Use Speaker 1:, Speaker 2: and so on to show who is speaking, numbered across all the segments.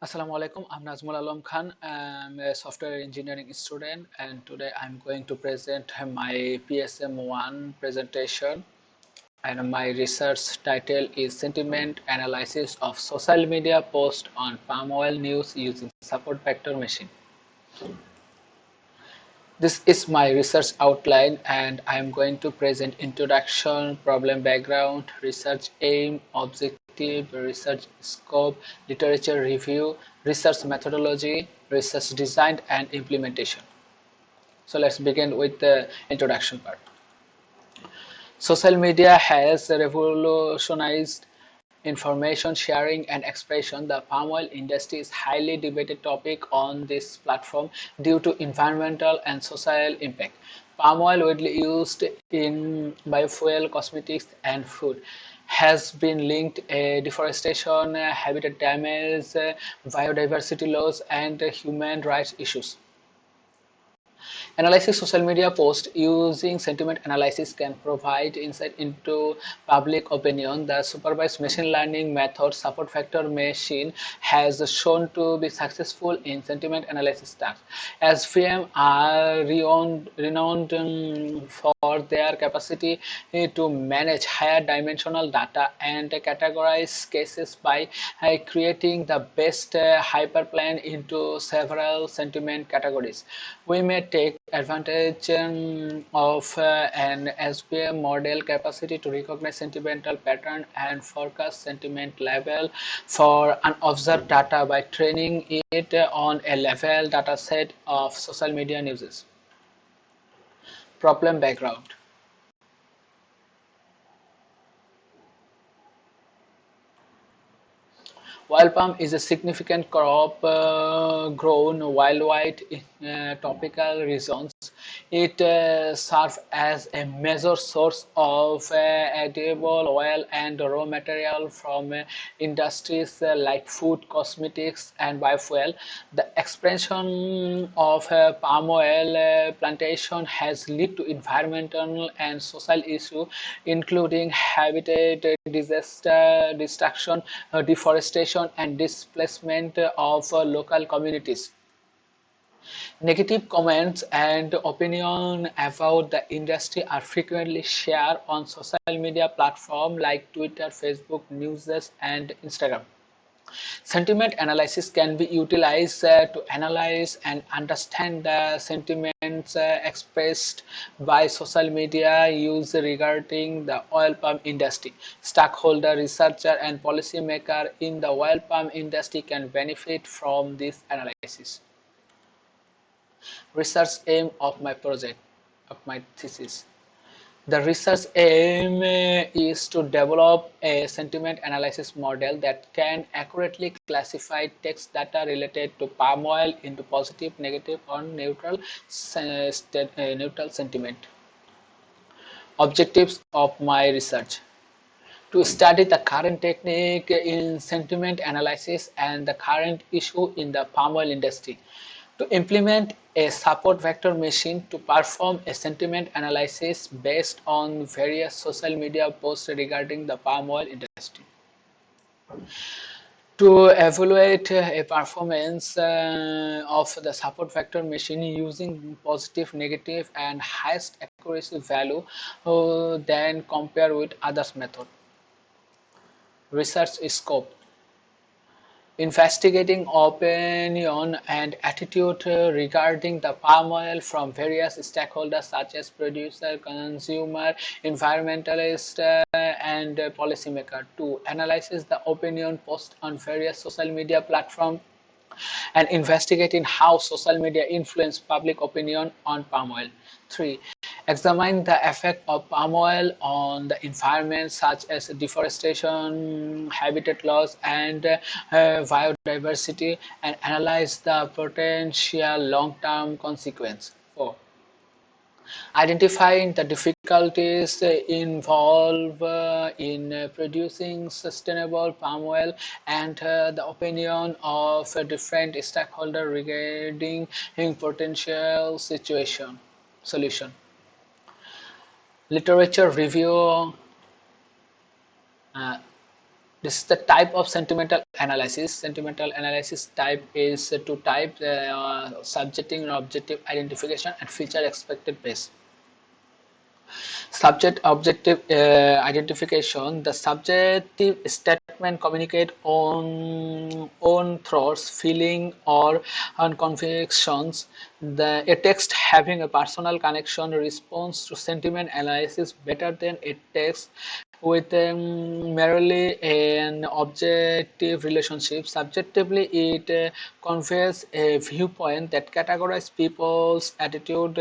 Speaker 1: Assalamu alaikum. I'm Nazmul Alam Khan. I'm a software engineering student, and today I'm going to present my PSM1 presentation. And my research title is Sentiment Analysis of Social Media Post on Palm Oil News using Support Vector Machine. This is my research outline, and I am going to present introduction, problem background, research aim, objective, research scope, literature review, research methodology, research design, and implementation. So let's begin with the introduction part. Social media has revolutionized information sharing and expression. The palm oil industry is a highly debated topic on this platform due to environmental and social impact. Palm oil, widely used in biofuel, cosmetics, and food, has been linked to deforestation, habitat damage, biodiversity loss, and human rights issues. Analyzing social media posts using sentiment analysis can provide insight into public opinion. The supervised machine learning method support vector machine has shown to be successful in sentiment analysis tasks. SVM are renowned for their capacity to manage higher dimensional data and categorize cases by creating the best hyperplane into several sentiment categories. We may take advantage of an SVM model capacity to recognize sentimental pattern and forecast sentiment level for unobserved data by training it on a level dataset of social media news. Problem background. Oil palm is a significant crop grown worldwide in tropical regions. It serves as a major source of edible oil and raw material from industries like food, cosmetics, and biofuel. The expansion of palm oil plantation has led to environmental and social issues, including habitat disaster, destruction, deforestation, and displacement of local communities. Negative comments and opinion about the industry are frequently shared on social media platforms like Twitter, Facebook, Newses, and Instagram. Sentiment analysis can be utilized to analyze and understand the sentiments expressed by social media use regarding the oil palm industry. Stakeholder, researcher, and policymaker in the oil palm industry can benefit from this analysis. Research aim of my project, of my thesis. The research aim is to develop a sentiment analysis model that can accurately classify text data related to palm oil into positive, negative, or neutral sentiment. Objectives of my research: to study the current technique in sentiment analysis and the current issue in the palm oil industry, to implement a support vector machine to perform a sentiment analysis based on various social media posts regarding the palm oil industry, to evaluate a performance of the support vector machine using positive, negative, and highest accuracy value, then compare with others method. Research scope: investigating opinion and attitude regarding the palm oil from various stakeholders such as producer, consumer, environmentalist, and policymaker. To analyze the opinion post on various social media platforms and investigating how social media influence public opinion on palm oil. 3. Examine the effect of palm oil on the environment such as deforestation, habitat loss, and biodiversity, and analyze the potential long-term consequence. 4. Identifying the difficulties involved in producing sustainable palm oil and the opinion of different stakeholders regarding potential solution. Literature review. uh, This is the type of sentimental analysis. Sentimental analysis type is two types: subjective and objective identification and feature expected base. Subject objective identification. The subjective statement communicate on own thoughts, feeling, or on convictions. A text having a personal connection responds to sentiment analysis better than a text with merely an objective relationship. Subjectively, it conveys a viewpoint that categorizes people's attitude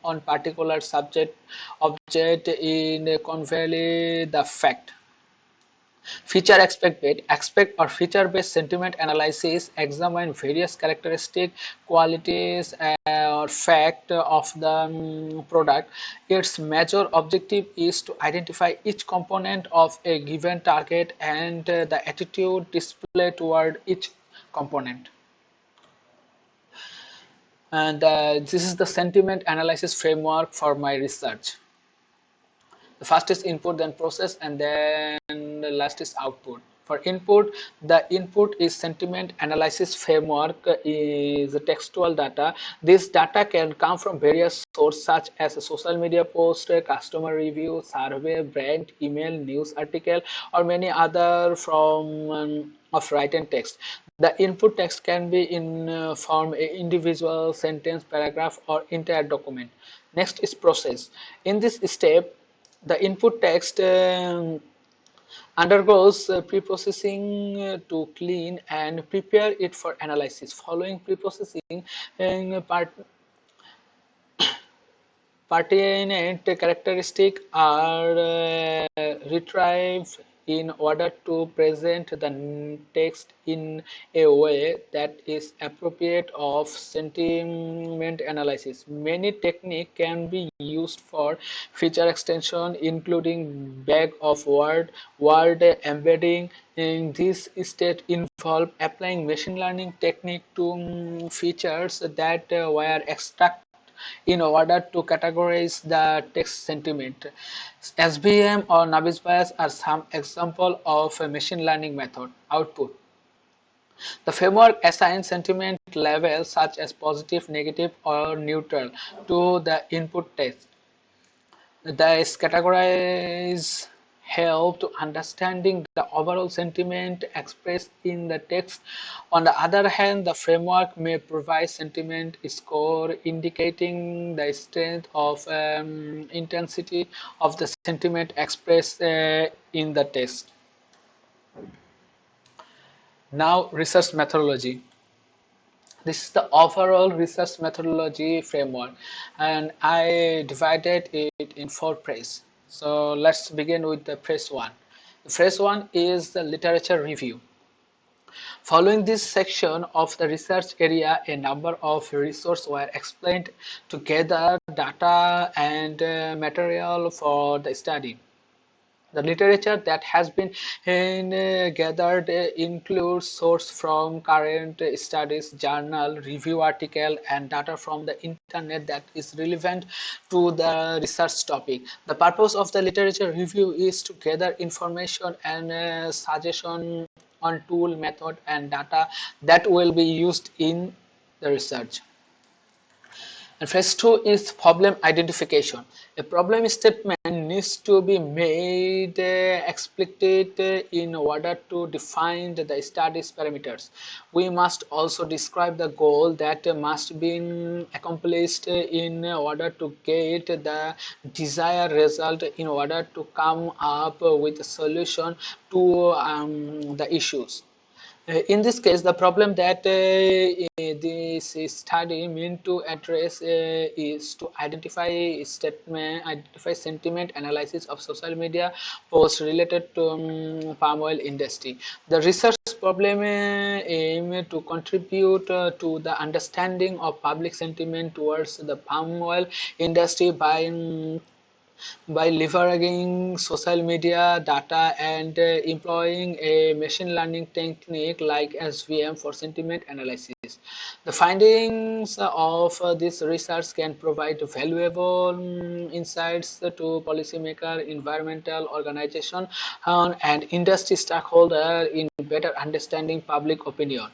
Speaker 1: on particular subject object in convey the fact. Feature aspect or feature based sentiment analysis examine various characteristic qualities or fact of the product. Its major objective is to identify each component of a given target and the attitude displayed toward each component. And this is the sentiment analysis framework for my research. The first is input, then process, and then the last is output. For input, the input is sentiment analysis framework is textual data. This data can come from various sources such as a social media post, customer review, survey, brand, email, news article, or many other from of written text. The input text can be in form a individual sentence, paragraph, or entire document. Next is process. In this step, the input text undergoes pre-processing to clean and prepare it for analysis. Following pre-processing, pertinent characteristics are retrieved in order to present the text in a way that is appropriate of sentiment analysis. Many techniques can be used for feature extension, including bag of word embedding. In this stage involve applying machine learning technique to features that were extracted in order to categorize the text sentiment. SVM or Navi's bias are some example of a machine learning method. Output. The framework assigns sentiment levels such as positive, negative, or neutral to the input text. These categories help to understanding the overall sentiment expressed in the text. On the other hand, the framework may provide sentiment score indicating the strength of intensity of the sentiment expressed in the text. Now, research methodology. This is the overall research methodology framework, and I divided it in 4 phases. So let's begin with the phase 1. The phase 1 is the literature review. Following this section of the research area, a number of resources were explained to gather data and material for the study. The literature that has been gathered includes sources from current studies, journal, review article, and data from the internet that is relevant to the research topic. The purpose of the literature review is to gather information and suggestion on tool, method, and data that will be used in the research. And phase 2 is problem identification. A problem statement needs to be made explicit in order to define the study's parameters. We must also describe the goal that must be accomplished in order to get the desired result in order to come up with a solution to the issues. In this case, the problem that this study meant to address is to identify sentiment analysis of social media posts related to palm oil industry. The research problem aim to contribute to the understanding of public sentiment towards the palm oil industry by leveraging social media data and employing a machine learning technique like SVM for sentiment analysis. The findings of this research can provide valuable insights to policymakers, environmental organizations, and industry stakeholders in better understanding public opinion,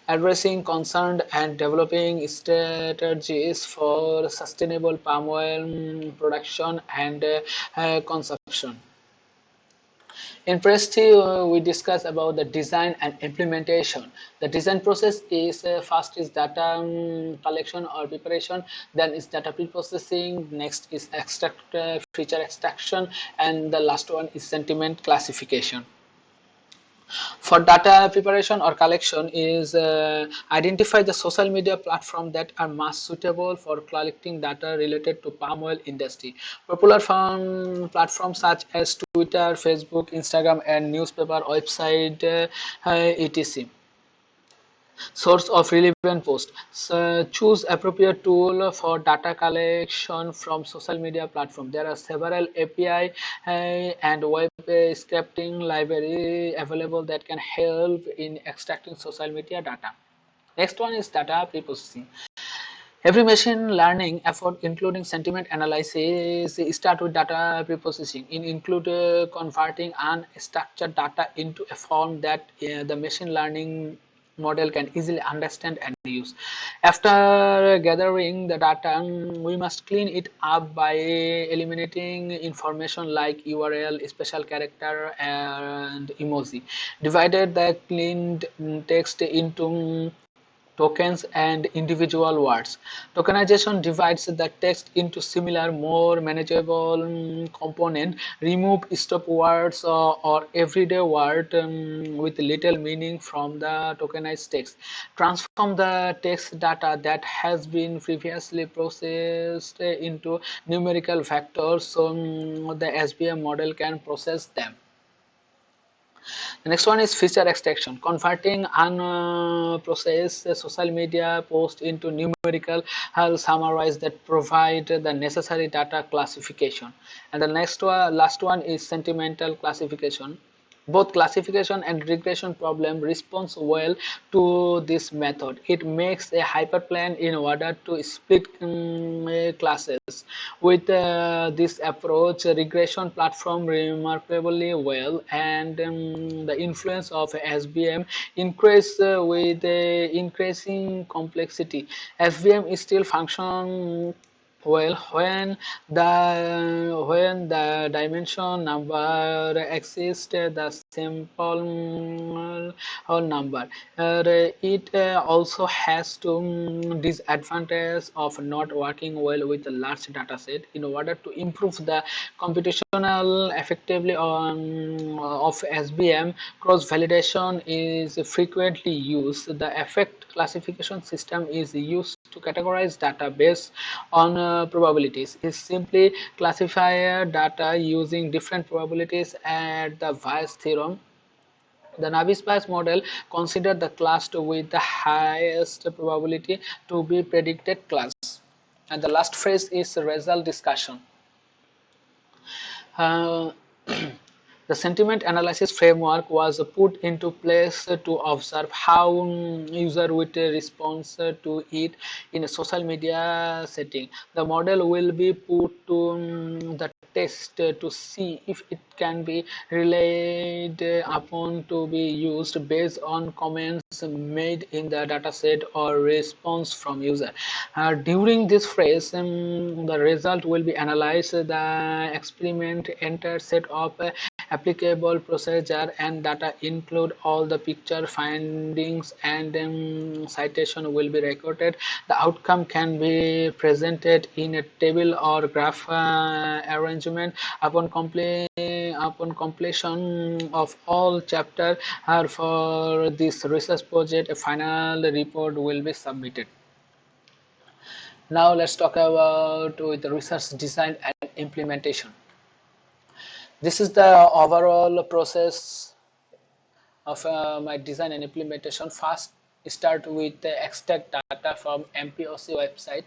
Speaker 1: addressing concerns and developing strategies for sustainable palm oil production and consumption. In Presti, we discuss about the design and implementation. The design process is first is data collection or preparation, then is data pre-processing, next is feature extraction, and the last one is sentiment classification. For data preparation or collection is identify the social media platform that are most suitable for collecting data related to palm oil industry. Popular platforms such as Twitter, Facebook, Instagram, and newspaper website, etc. Source of relevant post. So choose appropriate tool for data collection from social media platform. There are several API and web scripting library available that can help in extracting social media data. Next one is data preprocessing. Every machine learning effort, including sentiment analysis, start with data preprocessing. It include converting unstructured data into a form that the machine learning model can easily understand and use. After gathering the data, we must clean it up by eliminating information like URL, special character, and emoji. Divided the cleaned text into tokens and individual words. Tokenization divides the text into similar, more manageable components. Remove stop words or everyday word with little meaning from the tokenized text. Transform the text data that has been previously processed into numerical vectors so the SVM model can process them. The next one is feature extraction, converting unprocessed social media posts into numerical summaries that provide the necessary data classification. And the last one is sentimental classification. Both classification and regression problem responds well to this method. It makes a hyperplane in order to split classes. With this approach, regression platform remarkably well, and the influence of SVM increase with increasing complexity. SVM is still function well when the dimension number exists, the simple whole number. It also has to disadvantage of not working well with a large data set. In order to improve the computational effectively of SVM, cross validation is frequently used. The effect classification system is used to categorize data based on probabilities. It simply classify data using different probabilities at the Bayes theorem. The Navier-Bayes model considered the class with the highest probability to be predicted class. And the last phrase is result discussion. Uh, the sentiment analysis framework was put into place to observe how user would respond to it in a social media setting. The model will be put to the test to see if it can be relied upon to be used based on comments made in the dataset or response from user. During this phase, the result will be analyzed. The experiment entire set of applicable procedure and data include all the picture findings and citation will be recorded. The outcome can be presented in a table or graph arrangement. Upon completion of all chapter for this research project, a final report will be submitted. Now let's talk about with the research design and implementation. This is the overall process of my design and implementation. First, start with the extract data from MPOC website.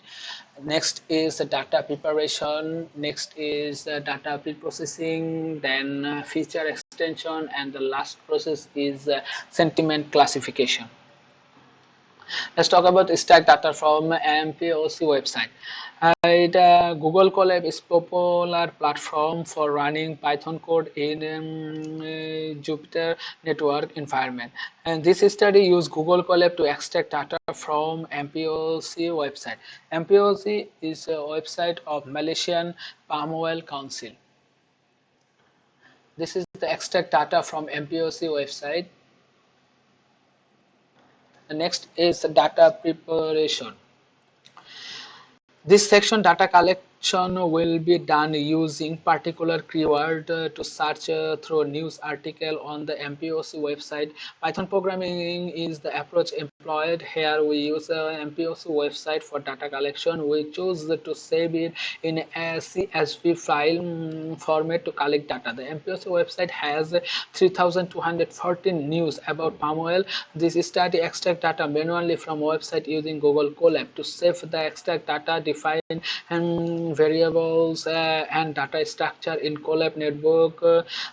Speaker 1: Next is the data preparation. Next is data pre-processing. Then feature extension, and the last process is sentiment classification. Let's talk about stack data from MPOC website. Google Colab is popular platform for running Python code in Jupyter network environment. And this study used Google Colab to extract data from MPOC website. MPOC is a website of Malaysian Palm Oil Council. This is the extract data from MPOC website. The next is data preparation. This section data collection will be done using particular keyword to search through news article on the MPOC website. Python programming is the approach employed here. We use MPOC website for data collection. We choose to save it in a CSV file format to collect data. The MPOC website has 3,214 news about palm oil. This study extract data manually from website using Google Colab. To save the extract data, define variables and data structure in Colab notebook.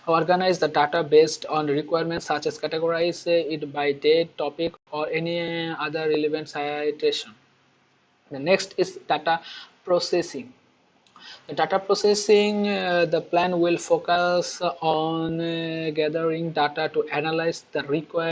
Speaker 1: Organize the data based on requirements such as categorize it by date, topic, or any other relevant citation. The next is data processing. The data processing, the plan will focus on gathering data to analyze the requirement.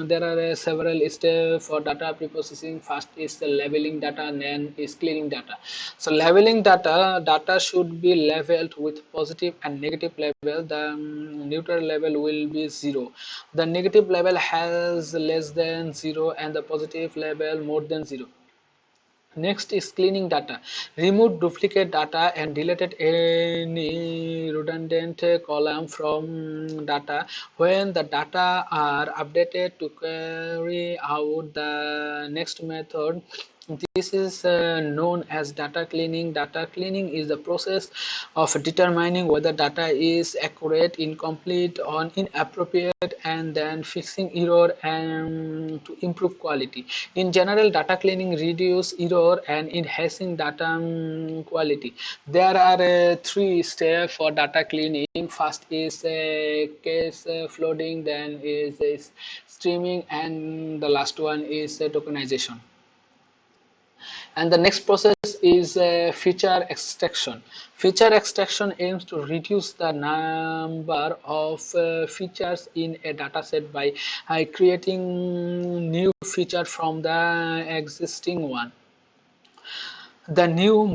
Speaker 1: There are several steps for data preprocessing. First is the labeling data, and then is cleaning data. So labeling data should be labeled with positive and negative label. The neutral label will be 0. The negative label has less than 0 and the positive label more than 0. Next is cleaning data. Remove duplicate data and deleted any redundant column from data. When the data are updated to carry out the next method, this is known as data cleaning. Data cleaning is the process of determining whether data is accurate, incomplete, or inappropriate, and then fixing error and to improve quality. In general, data cleaning reduces error and enhancing data quality. There are 3 steps for data cleaning. First is case flooding, then is streaming, and the last one is tokenization. And the next process is feature extraction. Feature extraction aims to reduce the number of features in a dataset by creating new feature from the existing one. The new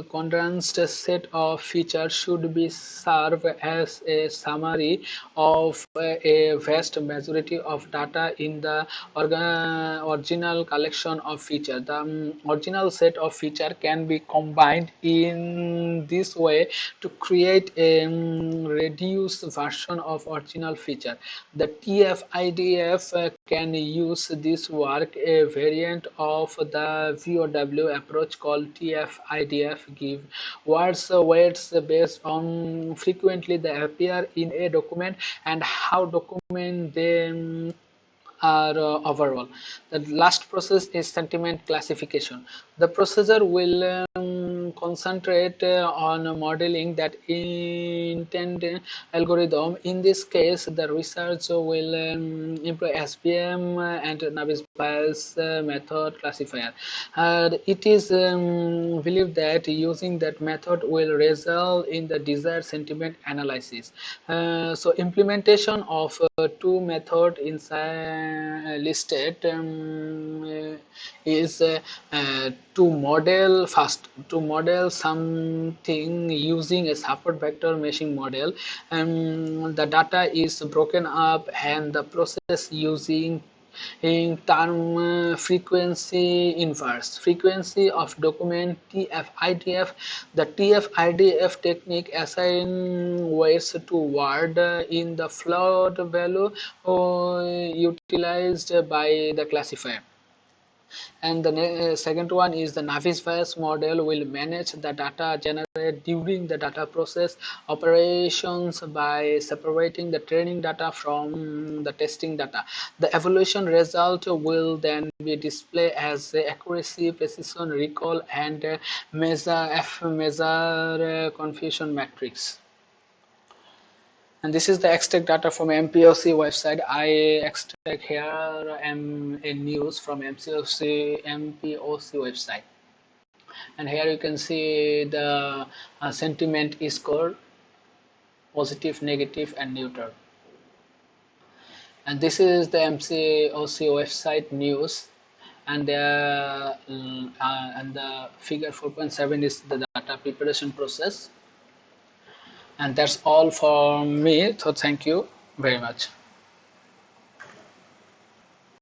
Speaker 1: condensed set of features should be served as a summary of a vast majority of data in the original collection of features. The original set of features can be combined in this way to create a reduced version of original feature. The TF-IDF can use this work. A variant of the VOW approach called TF-IDF give words weights based on frequently they appear in a document and how document they are overall. The last process is sentiment classification. The processor will concentrate on modeling that intended algorithm. In this case, the research will employ SVM and Navier Bayes method classifier. It is believed that using that method will result in the desired sentiment analysis. So implementation of 2 methods inside listed is to model something using a support vector meshing model. The data is broken up and the process using in term frequency inverse frequency of document TF-IDF. The TF-IDF technique assign weights to word in the float value utilized by the classifier. And the second one is the Navier Bayes model will manage the data generated during the data process operations by separating the training data from the testing data. The evaluation result will then be displayed as accuracy, precision, recall, and measure confusion matrix. And this is the extract data from MPOC website. I extract here a news from MPOC website. And here you can see the sentiment score, positive, negative, and neutral. And this is the MCOC website news, and the figure 4.7 is the data preparation process. And that's all for me. So thank you very much.